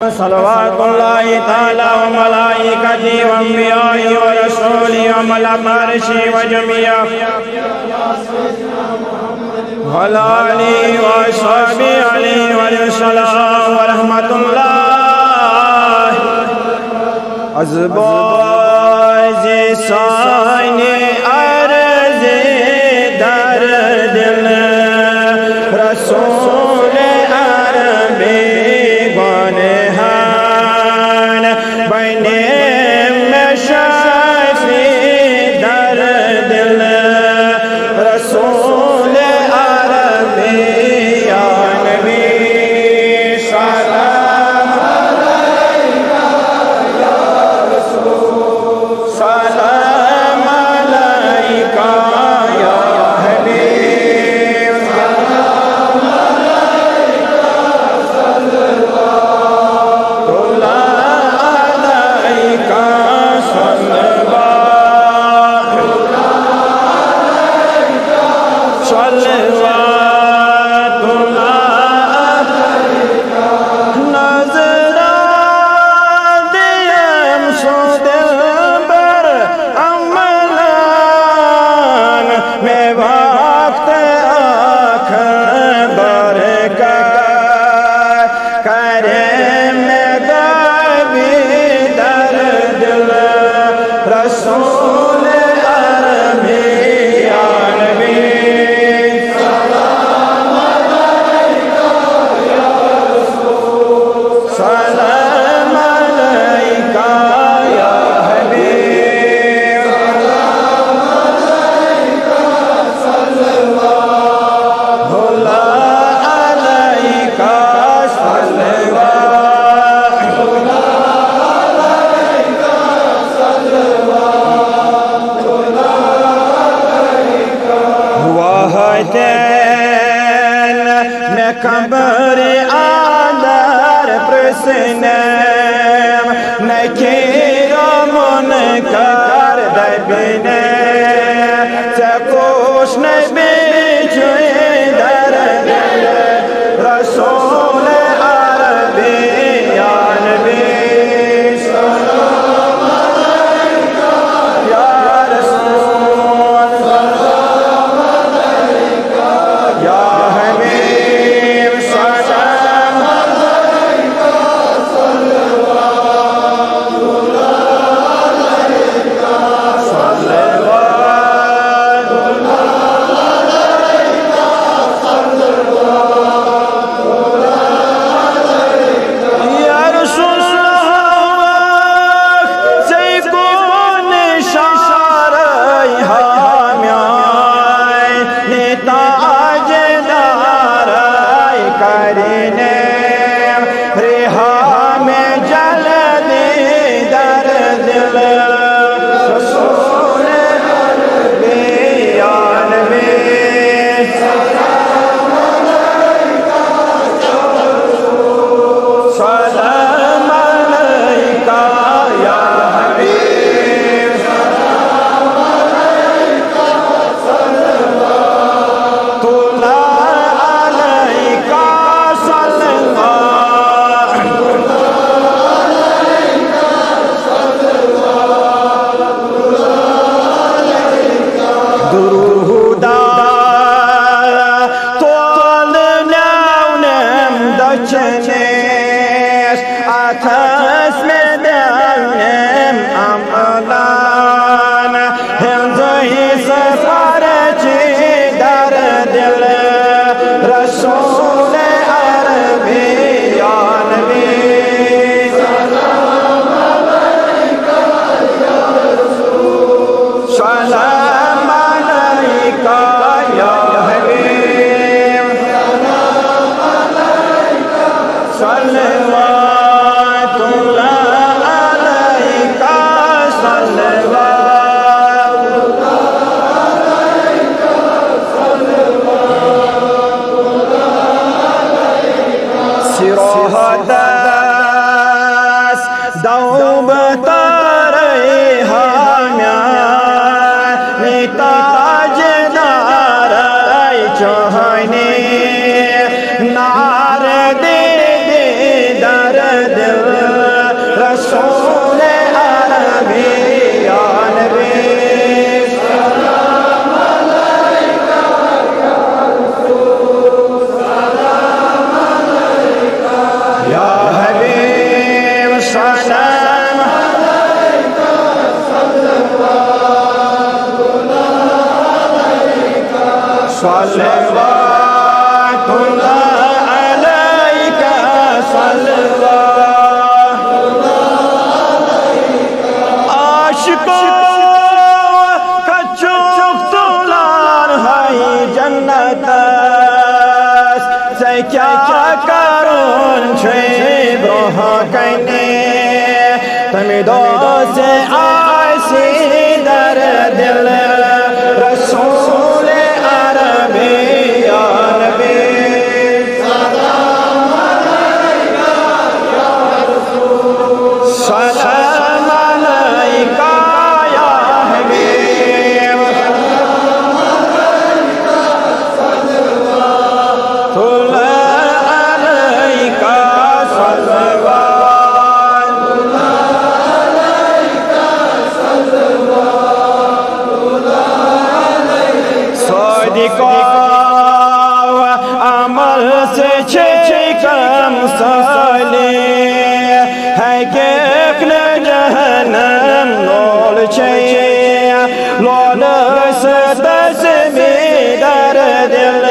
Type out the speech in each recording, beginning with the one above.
सल्लल्लाहु ताला व मलाइकती व अंबियाई व रसूली व मलाइकती व जमिया वलाली व सहाबी अलैहि व सल्लम व रहमतुल्लाह अज़बाज़े साने अर्ज़े दर दिल रसूल अरबी गौनहान बने में शाफ़ी दर दिल रसूल अरबी या नबी सलाम अलैका या रसूल सलाम अलैका या हबीब सलाम अलैका कबर आदर प्रसन्नम नकीरो मुनकर दबिने सकुश नबी जुए दर रसूल अरबी या नबी सलाम अलैका या रसूल सलाम अलैका या हबीब सलाम अलैका सल्लल्लाहु अलैका सल्लल्लाहु अलैका सल्लल्लाहु अलैका या रसूलल्लाह ज़ैकुन शारई हामीयाय निताज दाराय करने रिहा में जल्दी दर दिल रसूल अरबी या नबी सलाम अलैका या रसूल सलाम अलैका या हबीब सलाम अलैका सल्लल्लाहु अलैका सल्लल्लाहु दुरूदा तोल नौनम दचनेस अथस में दौनम अमलान हिंदही सफर ची दर दिल रसूल अरबी या नबी सलाम अलैका या रसूल सलाम अलैका या हबीब सलाम अलैका सल्लल्लाहु रसूल अरबी या नबी सलाम अलैका या रसूल सलाम अलैका या हबीब सलाम अलैका सल्लल्लाहु अलैका सल्लल्लाहु अलैका सल्लल्लाहु आशिको कचुक तुलान है जन्नत से क्या करूं छे ब्रोह कने तमी दो से आसी दर दिल रसूल अरबी या नबी सलाम अलैका या रसूल सलाम अलैका या हबीब सल्लल्लाहु अलैका अमल से कम साले है के जहनम लोल लोल से दस दर दिल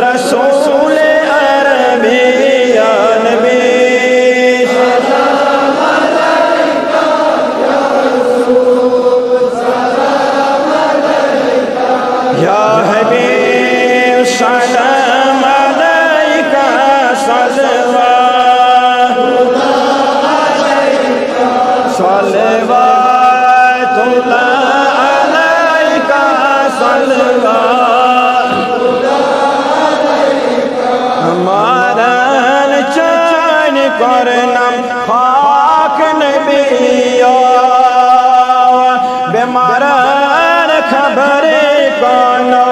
रसूल अरबी या नबी सलाम अलैका या रसूल सलाम अलैका या हबीब सलाम अलैका सल्लल्लाहु अलैका सल्लल्लाहु अलैका सल्लल्लाहु अलैका हमारा चैन करनम खाक नबिया बेमारा खबर कानो